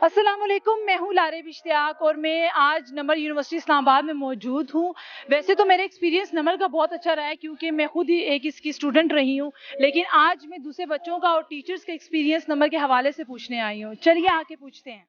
अस्सलाम वालेकुम, मैं हूँ लारेब इश्तियाक और मैं आज नमल यूनिवर्सिटी इस्लामाबाद में मौजूद हूँ। वैसे तो मेरा एक्सपीरियंस नमल का बहुत अच्छा रहा है क्योंकि मैं खुद ही एक इसकी स्टूडेंट रही हूँ, लेकिन आज मैं दूसरे बच्चों का और टीचर्स का एक्सपीरियंस नमल के हवाले से पूछने आई हूँ। चलिए आके पूछते हैं।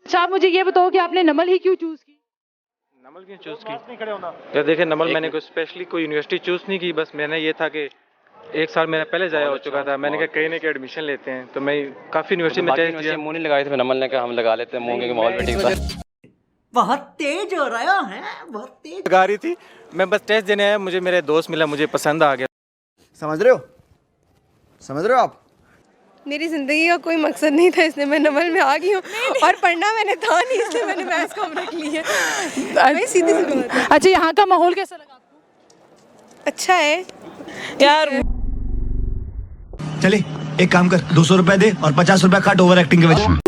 अच्छा, आप मुझे ये बताओ कि आपने नमल ही क्यों चूज़ की? नमल क्यों चूज़ की? यार देखिए, नमल मैंने कोई स्पेशली कोई यूनिवर्सिटी चूज़ नहीं की, बस मैंने ये था कि एक साल मेरा पहले ज़ाया हो चुका था। मैंने कहा कहीं ना कहीं एडमिशन लेते हैं, तो मैं काफ़ी यूनिवर्सिटी में टेस्ट दिया। मुंह नहीं लगाए थे, नमल ने कहा हम लगा लेते हैं मुंह के माहौल में ठीक था। बहुत तेज हो रहा है, बहुत तेज लगा रही थी, मैं बस टेस्ट देने आया, मुझे मेरे दोस्त मिला, मुझे पसंद आ गया। समझ रहे हो? समझ रहे हो आप? मेरी ज़िंदगी का कोई मकसद नहीं था, इसलिए मैं नमल में आ गई हूँ और पढ़ना मैंने था नहीं, इसलिए मैंने मैथ्स कॉम रख ली है। भाई सीधी सी बात है। अच्छा, यहाँ का माहौल कैसा लगा आपको? अच्छा है यार। चले एक काम कर, 200 रुपए दे और 50 रुपए काट ओवर एक्टिंग के वजह।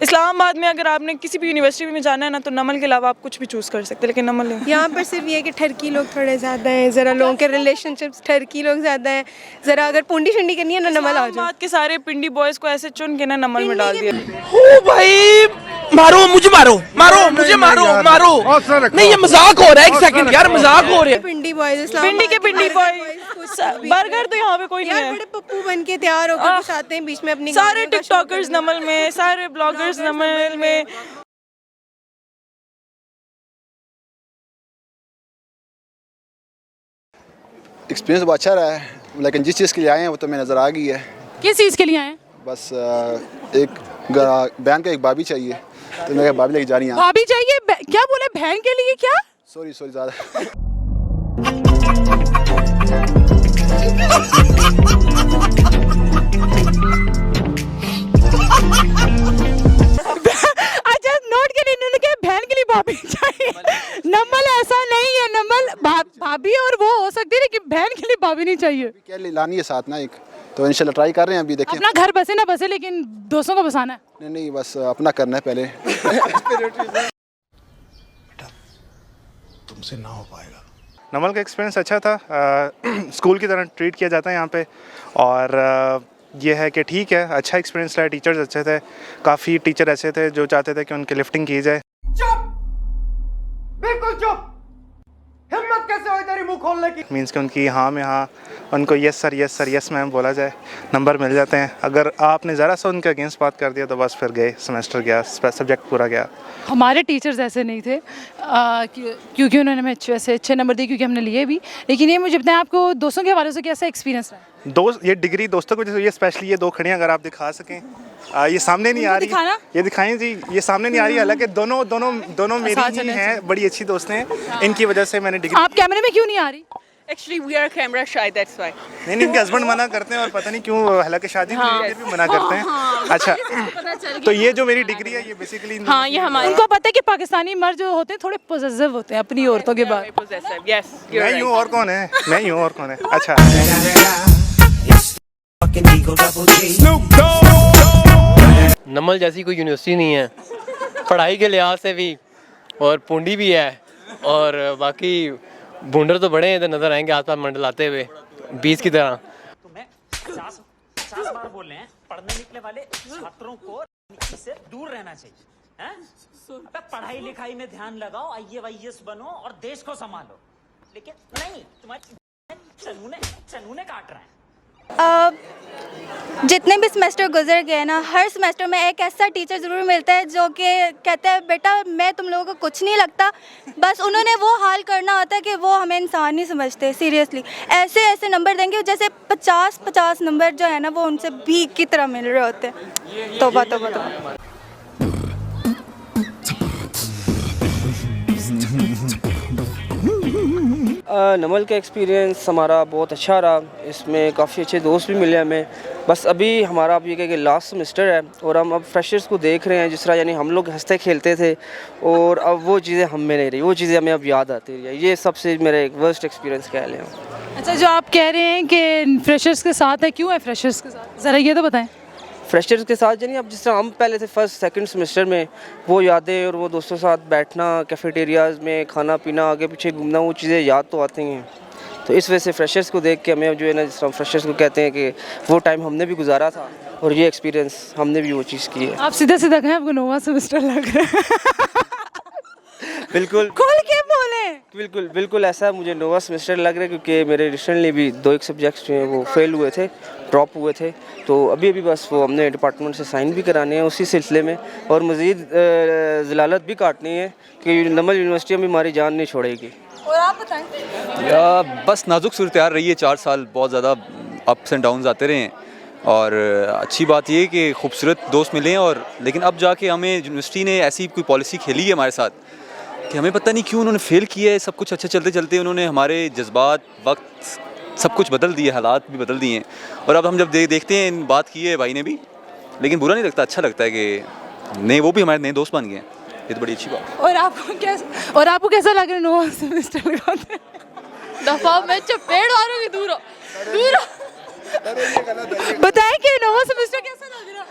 इस्लामाबाद में अगर आपने किसी भी यूनिवर्सिटी में जाना है ना, तो नमल के अलावा आप कुछ भी चूज़ कर सकते हैं, लेकिन नमल नहीं। यहाँ पर सिर्फ ये है कि ठरकी लोग थोड़े ज़्यादा हैं, ज़रा लोगों के रिलेशनशिप्स ठरकी लोग ज़्यादा हैं। ज़रा अगर पुंडी शंडी करनी है ना, नमल आ जाओ। इस्लामाबाद के सारे पिंडी बॉयज़ को ऐसे चुन के ना नमल में डाल दिया। ओ भाई, मारो मुझे, मारो मारो मुझे, मारो मारो। नहीं ये मजाक हो रहा है, एक सेकंड यार, मजाक हो रहा है। पिंडी बॉयज़, पिंडी के पिंडी बॉय बर्गर तो यहाँ पे कोई नहीं है। बड़े पप्पू बन के तैयार होकर कुछ आते हैं बीच में अपनी सारे टिकटॉकर्स नमल में, सारे ब्लॉगर्स नमल में। एक्सपीरियंस बहुत अच्छा रहा है, लेकिन जिस चीज़ के लिए आए हैं वो तो मैं नज़र आ गई है। किस चीज़ के लिए आए? बस एक बहन का एक भाभी चाहिए, तो मैं भाभी लेके जा रही हूँ। भाभी चाहिए? क्या बोले, बहन के लिए? क्या? सॉरी ज़्यादा। अच्छा, नोट के लिए इन्होंने कहा बहन के लिए भाभी चाहिए। नमल ऐसा नहीं है, नमल भाभी और वो हो सकती है, लेकिन बहन के लिए भाभी नहीं चाहिए। क्या लानी है साथ ना एक, तो इंशाल्लाह ट्राई कर रहे हैं अभी, देखिए। अपना घर बसे ना बसे, लेकिन दोस्तों को बसाना है। नहीं बस अपना करना है पहले। तुमसे ना हो पाएगा। नमल का एक्सपीरियंस अच्छा था। स्कूल की तरह ट्रीट किया जाता है यहाँ पे, और ये है कि ठीक है, अच्छा एक्सपीरियंस रहा। टीचर्स अच्छे थे, काफ़ी टीचर ऐसे थे जो चाहते थे कि उनकी लिफ्टिंग की जाए। चुप, बिल्कुल चुप। हिम्मत कैसे हुई तेरी मुंह खोलने की? मीन्स कि उनकी हाँ में हाँ, उनको यस सर यस मैम बोला जाए, नंबर मिल जाते हैं। अगर आपने ज़रा सा उनके अगेंस्ट बात कर दिया तो बस फिर गए, सेमेस्टर गया, सब्जेक्ट पूरा गया। हमारे टीचर्स ऐसे नहीं थे, क्योंकि उन्होंने हमें अच्छे नंबर दिए, क्योंकि हमने लिए भी। लेकिन ये मुझे बताएं, आपको दोस्तों के हवाले से कैसा एक्सपीरियंस रहा? दोस्त, ये डिग्री दोस्तों को, जैसे ये स्पेशली ये दो खड़ी हैं, अगर आप दिखा सकें। ये सामने नहीं आ रही, दिखाना? ये दिखाएं जी, ये सामने नहीं आ रही। हालांकि दोनों मेरी ही हैं, बड़ी अच्छी दोस्त हैं, इनकी वजह से मैंने डिग्री। आप कैमरे में क्यों नहीं आ रही? Actually, we are camera shy, that's why. नहीं, इनके हस्बैंड मना करते हैं, और पता नहीं क्यों, हालांकि शादी फिर भी मना करते हैं। अच्छा, तो ये जो मेरी डिग्री है, ये बेसिकली हाँ, ये हमारी। उनको पता है कि पाकिस्तानी मर्द जो होते हैं थोड़े पॉजिटिव होते हैं अपनी औरतों के बाद। Yes, मैं यूँ और कौन है, मैं यूँ और कौन है। अच्छा, नमल जैसी कोई यूनिवर्सिटी नहीं है, पढ़ाई के लिहाज से भी, और पुंडी भी है, और बाकी भूंडर तो बड़े हैं, नजर आएंगे आसपास मंडलाते हुए 20 की तरह। तुम्हें 50 बार बोल रहे हैं, पढ़ने निकले वाले छात्रों को से दूर रहना चाहिए, हैं? अबे पढ़ाई लिखाई में ध्यान लगाओ, IAS बनो और देश को संभालो। लेकिन नहीं, तुम्हारे चनूने काट रहा है। जितने भी सेमेस्टर गुजर गए ना, हर सेमेस्टर में एक ऐसा टीचर ज़रूर मिलता है जो कि कहता है बेटा मैं तुम लोगों को कुछ नहीं लगता, बस उन्होंने वो हाल करना होता है कि वो हमें इंसान नहीं समझते। सीरियसली ऐसे ऐसे नंबर देंगे जैसे 50 नंबर जो है ना, वो उनसे भीख की तरह मिल रहे होते हैं। तौबा तौबा तौबा। नमल का एक्सपीरियंस हमारा बहुत अच्छा रहा, इसमें काफ़ी अच्छे दोस्त भी मिले हमें। बस अभी हमारा अब ये कि लास्ट सेमेस्टर है, और हम अब फ्रेशर्स को देख रहे हैं, जिस तरह यानी हम लोग हंसते खेलते थे, और अब वो चीज़ें हम में नहीं रही, वो चीज़ें हमें अब याद आती रही है। ये सबसे मेरे एक वर्स्ट एक्सपीरियंस कह लें। अच्छा, जो आप कह रहे हैं कि फ्रेशर्स के साथ है, क्यों है फ्रेशर्स के साथ, ज़रा ये तो बताएं। फ्रेशर्स के साथ यानी अब जिस तरह हम पहले थे फर्स्ट सेकंड सेमेस्टर में, वो यादें और वो दोस्तों के साथ बैठना, कैफेटेरियाज़ में खाना पीना, आगे पीछे घूमना, वो चीज़ें याद तो आती हैं। तो इस वजह से फ्रेशर्स को देख के हमें जो है ना, जिस तरह फ्रेशर्स को कहते हैं कि वो टाइम हमने भी गुजारा था और ये एक्सपीरियंस हमने भी वो चीज़ की है। आप सीधा सीधा कहें, आपको नोवा सेमेस्टर लग रहा है। बिल्कुल खोल के बोले। बिल्कुल बिल्कुल ऐसा मुझे नोवा सेमेस्टर लग रहा है, क्योंकि मेरे रिसेंटली भी 2 एक सब्जेक्ट्स जो हैं वो फेल हुए थे, ड्रॉप हुए थे। तो अभी बस वो हमने डिपार्टमेंट से साइन भी कराने हैं उसी सिलसिले में, और मज़ीद ज़लालत भी काटनी है कि नमल यूनिवर्सिटी में हमारी जान नहीं छोड़ेगी। और आप बताएं। बस नाजुक सूरत यार रही है 4 साल, बहुत ज़्यादा अप्स एंड डाउन्स आते रहे हैं। और अच्छी बात ये है कि खूबसूरत दोस्त मिले हैं, और लेकिन अब जाके हमें यूनिवर्सिटी ने ऐसी कोई पॉलिसी खेली है हमारे साथ कि हमें पता नहीं क्यों उन्होंने फ़ेल किया है। सब कुछ अच्छा चलते चलते उन्होंने हमारे जज्बात, वक्त सब कुछ बदल दिए, हालात भी बदल दिए हैं। और अब हम जब देखते हैं, बात की है भाई ने भी, लेकिन बुरा नहीं लगता, अच्छा लगता है कि नहीं, वो भी हमारे नए दोस्त बन गए हैं। ये तो बड़ी अच्छी बात है। और आपको कैसा लग रहा है नोवा सेमेस्टर लगाते? दफा मैं चपेट मारूंगी, दूर हो, दूर हो। बताएं कि नोवा सेमेस्टर कैसा लग रहा है,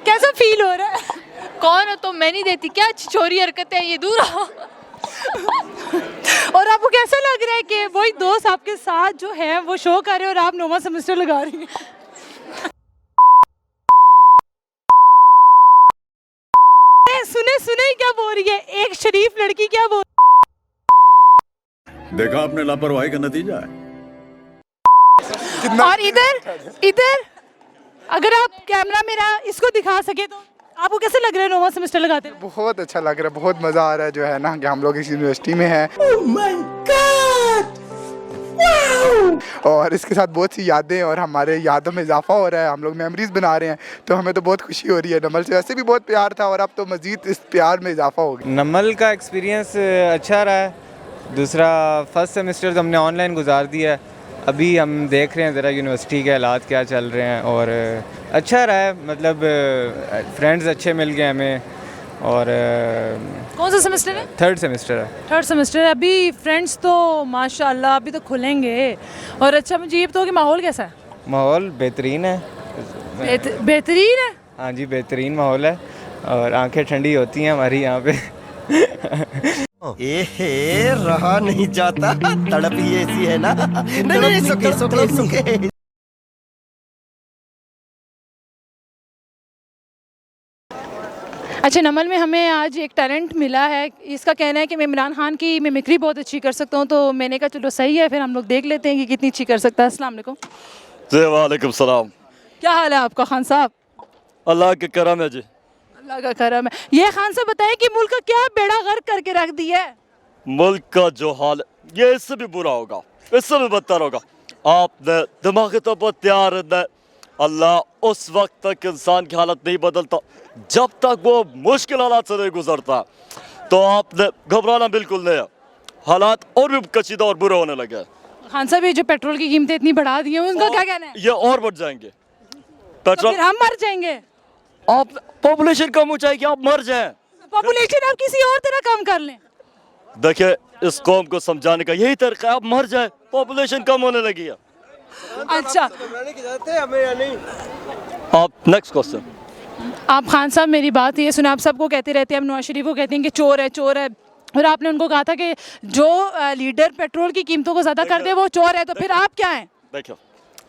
कैसा फील हो रहा है? कौन हो तो मैं नहीं देती क्या, छोरी हरकत है ये, दूर हो। और आपको कैसा लग रहा है कि वही दोस्त आपके साथ जो है वो शो कर रहे हैं और आप नोवा सेमेस्टर लगा रही हैं? सुने क्या बोल रही है एक शरीफ लड़की, क्या बोल? देखा आपने लापरवाही का नतीजा है। और इधर अगर आप कैमरा मेरा इसको दिखा सके तो आपको कैसे लग रहा है नोवा सेमेस्टर लगाते हैं? बहुत अच्छा लग रहा है, बहुत मज़ा आ रहा है जो है ना कि हम लोग इस यूनिवर्सिटी में हैं। और इसके साथ बहुत सी यादें और हमारे यादों में इजाफा हो रहा है, हम लोग मेमोरीज बना रहे हैं, तो हमें तो बहुत खुशी हो रही है। नमल से वैसे भी बहुत प्यार था और अब तो मज़ीद इस प्यार में इजाफा हो गया। नमल का एक्सपीरियंस अच्छा रहा है। दूसरा फर्स्ट सेमेस्टर तो हमने ऑनलाइन गुजार दिया है, अभी हम देख रहे हैं ज़रा यूनिवर्सिटी के हालात क्या चल रहे हैं, और अच्छा रहा है, मतलब फ्रेंड्स अच्छे मिल गए हमें। और कौन सा सेमेस्टर है? 3rd सेमेस्टर है। 3rd सेमेस्टर है। अभी फ्रेंड्स तो माशाल्लाह अभी तो खुलेंगे। और अच्छा मुझे ये बताओ कि माहौल कैसा है? माहौल बेहतरीन है। बेहतरीन है? हाँ जी, बेहतरीन माहौल है और आंखें ठंडी होती हैं हमारी यहाँ पे। रहा नहीं जाता, तड़प ही ऐसी है ना। नहीं, सुके। अच्छा, नमल में हमें आज एक टैलेंट मिला है, इसका कहना है कि मैं इमरान खान की मिमिक्री बहुत अच्छी कर सकता हूँ, तो मैंने कहा चलो सही है, फिर हम लोग देख लेते हैं कि कितनी अच्छी कर सकता है। अस्सलाम वालेकुम। वालेकुम सलाम। क्या हाल है आपका खान साहब? अल्लाह के करम है जी। अल्लाह का करम है। ये खान साहब बताएं कि मुल्क का क्या बेड़ा गर्क करके रख दिया है? मुल्क का जो हाल ये इससे भी बुरा होगा, इससे भी बदतर होगा। आपने दिमागी तौर पर तैयार रहना है। अल्लाह उस वक्त तक इंसान की हालत नहीं बदलता जब तक वो मुश्किल हालात से नहीं गुजरता, तो आपने घबराना बिल्कुल नहीं है। हालात और भी कशीदा और बुरे होने लगे। खान साहब, ये जो पेट्रोल की कीमतें इतनी बढ़ा दी हैं, उनका क्या कहना है? ये और बढ़ जाएंगे तो फिर हम मर जाएंगे। आप पॉपुलेशन कम हो जाएगी, आप मर जाएं। पॉपुलेशन आप किसी और तरह कम कर लें। देखिए, इस कौम को समझाने का यही तरीका है, आप मर जाए, पॉपुलेशन कम होने लगी है। अच्छा, आप नेक्स्ट क्वेश्चन। आप खान साहब मेरी बात ये सुने, आप सबको कहते रहते हैं, अब नवाज शरीफ को कहते हैं कि चोर है चोर है, और आपने उनको कहा था कि जो लीडर पेट्रोल की कीमतों को ज़्यादा कर दे वो चोर है, तो फिर आप क्या हैं? देखिए,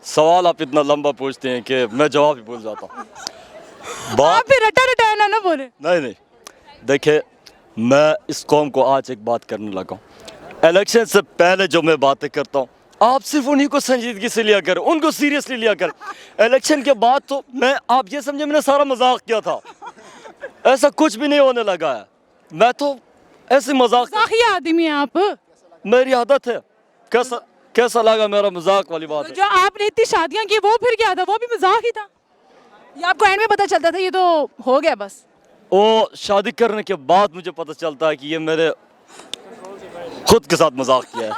सवाल आप इतना लंबा पूछते हैं कि मैं जवाब ही भूल जाता हूँ। आप फिर रटा ना बोले। नहीं, देखिए, मैं इस कौम को आज एक बात करने लगा हूँ। इलेक्शन से पहले जो मैं बातें करता हूँ, आप सिर्फ उन्हीं को संजीदगी से लिया करें, उनको सीरियसली लिया करें। इलेक्शन के बाद तो आप ये समझे मैंने सारा मजाक किया था, ऐसा कुछ भी नहीं होने लगा है। मैं तो ऐसे मजाक आदमी हैं आप, मेरी आदत है। कैसा लगा मेरा मजाक वाली बात? तो जो आपने इतनी शादियां की वो फिर क्या था? वो भी मजाक ही था, ये आपको एंड में पता चलता था ये तो हो गया बस? वो शादी करने के बाद मुझे पता चलता है कि ये मेरे खुद के साथ मजाक किया है।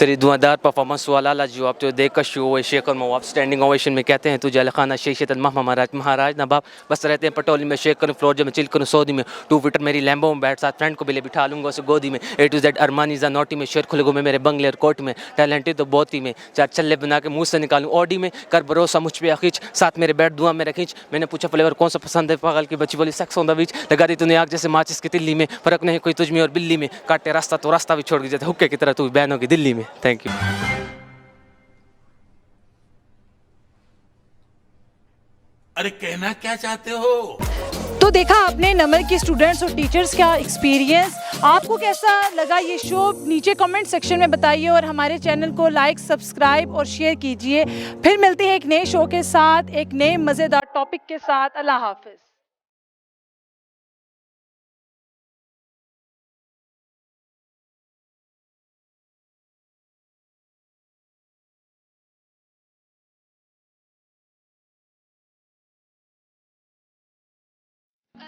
तेरी धुआंधार परफॉर्मेंस वाला ला जवाब तो देख कर शो हुए शेख और मवाब स्टैंडिंग ओवेशन में कहते हैं तुझे अलखाना शेख महाराज महाराज नवाब बस रहते हैं पटोली में शेख करूँ फ्लोर जब मैं चिल करूँ सऊदी में 2 फीटर मेरी लैम्बो में बैठ साथ फ्रेंड को भी ले बिठा लूंगा उसे गोदी में A to Z अरमानी जा नोटी में शेर खुलगो में मेरे बंगले और कोट में टैलेंटेड तो बहुत ही में 4 छल्ले बना के मुंह से निकालूं ऑडी में कर भरोसा मुझ पे खींच साथ मेरे बैठ दुआ में रखीच मैंने पूछा फ्लेवर कौन सा पसंद है पागल की बच्ची बोली सेक्स ऑन द बीच लगा दी तूने आग जैसे माचिस की तिल्ली में फर्क नहीं कोई तुझ में और बिल्ली में काटे रास्ता तो रास्ता भी छोड़ के जाते हुक्के की तरह तू बैन होगी दिल्ली में थैंक यू अरे कहना क्या चाहते हो? तो देखा आपने नमल के स्टूडेंट्स और टीचर्स का एक्सपीरियंस। आपको कैसा लगा ये शो नीचे कमेंट सेक्शन में बताइए और हमारे चैनल को लाइक सब्सक्राइब और शेयर कीजिए। फिर मिलते हैं एक नए शो के साथ, एक नए मज़ेदार टॉपिक के साथ। अल्लाह हाफ़िज़।